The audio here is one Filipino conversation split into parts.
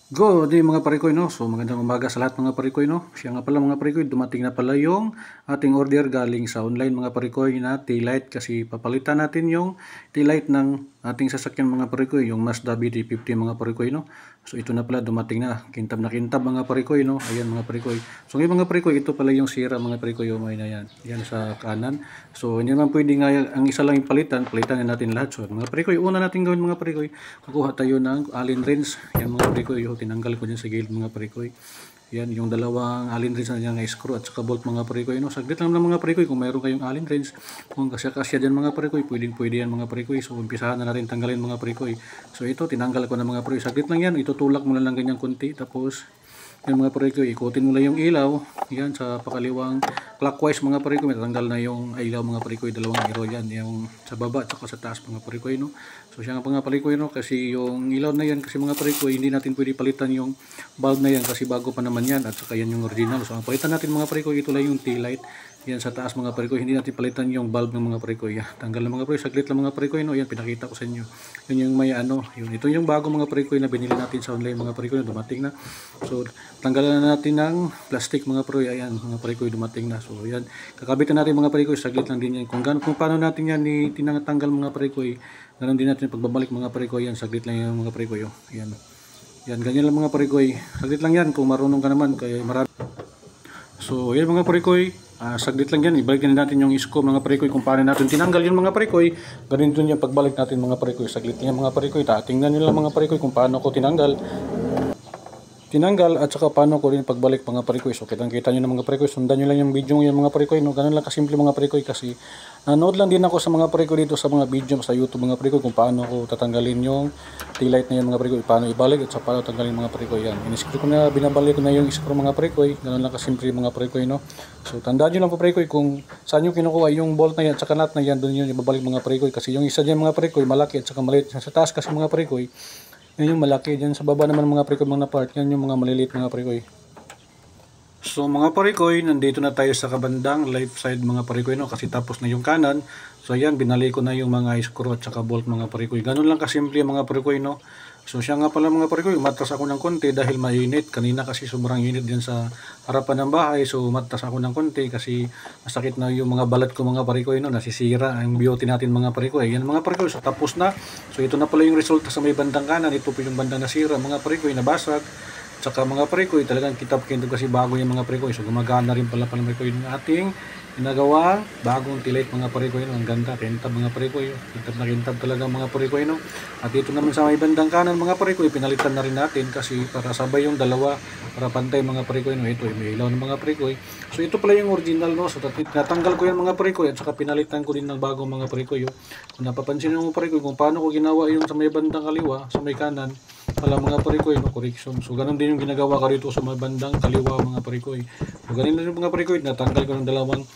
Good day mga parikoy, no? So magandang umaga sa lahat mga parikoy, no? Siya nga pala mga parikoy, dumating na pala yung ating order galing sa online mga parikoy na taillight, kasi papalitan natin yung taillight ng ating sasakyan mga parikoy, yung Mazda BT50 mga parikoy, no? So ito na pala, dumating na kintab mga parikoy, no? Ayan mga parikoy. So ngayon mga parikoy, ito pala yung sira mga parikoy, yung may na yan. Yan sa kanan. So hindi naman pwede nga ang isa lang yung palitan na natin lahat. So mga parikoy, una natin gawin mga parikoy, kukuha tayo ng allen wrench. Yan mga parikoy, tinanggal ko dyan sa gilid mga parikoy. Yan, yung dalawang allen wrench na dyan na screw at saka bolt mga parikoy, no? Saglit lang mga parikoy, kung mayroon kayong allen wrench, kung kasya dyan mga parikoy, pwede yan mga parikoy. So umpisahan na natin tanggalin mga parikoy. So ito, tinanggal ko na mga parikoy. Saglit lang yan, itutulak mo na lang ganyan konti. Tapos yan mga parikoy, ikutin mo lang yung ilaw. Yan, sa pakaliwang clockwise mga parikoy, matanggal na yung ilaw mga parikoy, dalawang arrow yan, yung sa baba at saka sa taas mga parikoy, no? So siya nga mga parikoy, no? Kasi yung ilaw na yan, kasi mga parikoy, hindi natin pwede palitan yung bulb na yan kasi bago pa naman yan, at saka yan yung original. So ang palitan natin mga parikoy, ito lang yung tail light. Yan sa taas mga parikoy, hindi natin palitan yung bulb ng mga parikoy. Tanggal na mga parikoy, saglit lang mga parikoy, no? Yan, pinakita ko sa inyo. Yun yung may ano, yun. Ito yung bago mga parikoy na binili natin sa online mga parikoy, na dumating na. So tanggalan na natin ng plastic mga parikoy. Ayan mga parikoy, dumating na. So yan, kakabitan natin mga parikoy, saglit lang din yan. Kung paano natin yan tinatanggal mga parikoy, ganun din natin pagbabalik mga parikoy. Yan, saglit lang yan mga parikoy. Yan, yan, ganyan lang mga parikoy, saglit lang yan kung marunong ka naman, kaya marami. So yan mga parikoy, saglit lang yan, ibalik din natin yung isko mga parikoy, kung paano natin tinanggal yung mga parikoy. Ganito yung pagbalik natin mga parikoy, saglit lang yan mga parikoy. Tingnan nyo lang mga parikoy kung paano ko tinanggal at saka paano ko rin pagbalik mga parikoy. So kitang-kita nyo na mga parikoy, sundan nyo lang yung video yung mga parikoy, no? Ganun lang kasimple mga parikoy, kasi nanood lang din ako sa mga parikoy dito sa mga video sa YouTube mga parikoy, kung paano ko tatanggalin yung taillight na yan mga parikoy, paano ibalik at saka paano tanggalin mga parikoy. Yan, in-screw ko na, binabalik ko na yung screw mga parikoy. Ganun lang kasimple mga parikoy, no? So tandaan nyo lang po parikoy, kung saan nyo kinukuha yung bolt na yan at saka nut na yan, doon yun ibabalik mga parikoy, kasi yung isa dyan mga parikoy malaki at saka maliit. Sa taas kasi mga parikoy, yan yung malaki, dyan sa baba naman mga parikoy mga part, yan yung mga maliliit mga parikoy. So mga parikoy, nandito na tayo sa kabandang left side mga parikoy, no? Kasi tapos na yung kanan. So ayan, binalik ko na yung mga screw at saka bolt mga parikoy. Ganun lang kasimple mga parikoy, no? So siya nga pala mga parikoy, umatras ako ng konti dahil mainit. Kanina kasi sobrang init din sa harapan ng bahay. So umatras ako ng konti kasi masakit na yung mga balat ko mga parikoy, no? Nasisira ang beauty natin mga parikoy. Yan mga parikoy, so tapos na. So ito na pala yung resulta sa may bandang kanan. Ito po yung bandang nasira mga parikoy, nabasag. Tsaka mga parikoy, talagang kintab kasi bago yung mga parikoy. So gumagana rin pala parikoy yung ating ginagawang bagong taillight mga parikoy, no? Ang ganda, kintab mga parikoy. Kintab talaga mga parikoy, no? At dito naman sa may bandang kanan mga parikoy, pinalitan na rin natin kasi para sabay yung dalawa, para pantay mga parikoy, no? Ito may ilaw ng mga parikoy. So ito pala yung original, no? So natanggal ko yan mga parikoy at saka pinalitan ko din ng bagong mga parikoy. Kung napapansin mo parikoy kung paano ko ginawa yung sa may bandang kaliwa, sa may kanan, pala mga parikoy, no? Correction. So ganun din yung ginagawa ko dito sa may bandang kaliwa mga parikoy. So ganun din yung mga parikoy, natanggal ko ng dalawang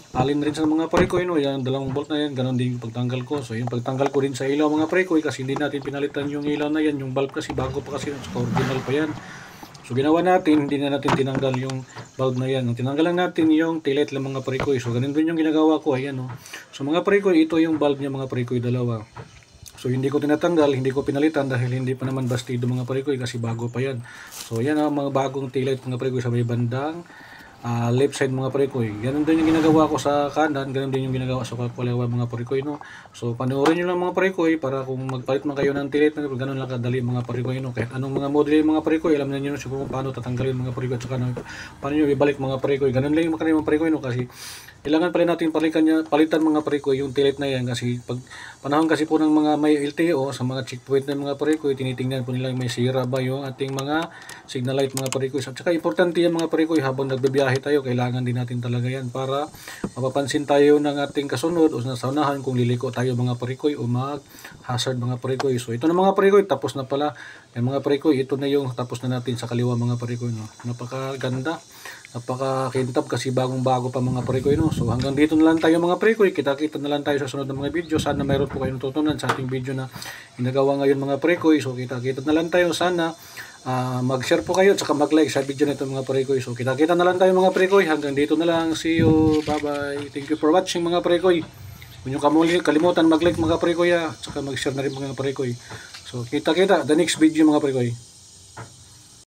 allen wrench sa mga parikoy, no? Yan, dalawang bolt na yan, ganun din yung pagtanggal ko. So yung pagtanggal ko din sa ilaw mga parikoy, kasi hindi natin pinalitan yung ilaw na yan, yung bulb kasi bago pa kasi, so original pa yan. So ginawa natin, hindi na natin tinanggal yung bulb na yan. Tinanggal lang natin yung taillight lang mga parikoy. So ganun din yung ginagawa ko, ayan, no? So mga parikoy, ito yung bulb niya mga parikoy, dalawa. So hindi ko tinatanggal, hindi ko pinalitan dahil hindi pa naman bastido mga parikoy kasi bago pa yan. So yan ang mga bagong taillight mga parikoy sa may bandang left side mga parikoy. Ganun din yung ginagawa ko sa kanan, ganun din yung ginagawa sa kaliwa mga parikoy, no? So panoorin nyo lang mga parikoy para kung magpalit man kayo ng taillight, ganun lang kadali mga parikoy, no? Kahit anong mga model yung mga parikoy, alam na nyo siguro paano tatanggalin mga parikoy at saka paano nyo ibalik mga parikoy. Ganun lang yung mga parikoy, no? Kasi kailangan pa rin natin palitan mga parikoy yung taillight na yan, kasi pag panahon kasi po ng mga may LTO sa mga checkpoint ng mga parikoy, tinitingnan po nila may sira ba yung ating mga signal light mga parikoy. At saka importante yan mga parikoy, habang nagbibiyahe tayo, kailangan din natin talaga yan para mapapansin tayo ng ating kasunod o nasa unahan kung liliko tayo mga parikoy o mag hazard mga parikoy. So ito na mga parikoy, tapos na pala yung mga parikoy. Ito na yung tapos na natin sa kaliwa mga parikoy, no? Napakaganda, napakakintab kasi bagong bago pa mga parikoy, no? So hanggang dito na lang tayo mga parikoy, kita-kita na lang tayo sa sunod ng mga video. Sana mayroon po kayong natutunan sa ating video na ginagawa ngayon mga parikoy. So kita-kita na lang tayo, sana mag-share po kayo at saka mag-like sa video na ito mga parikoy. So kita-kita na lang tayo mga parikoy, hanggang dito na lang, see you, bye bye, thank you for watching mga parikoy. Huwag nyo kalimutan mag-like mga parikoy, at saka mag-share na rin mga parikoy. So kita-kita the next video mga parikoy.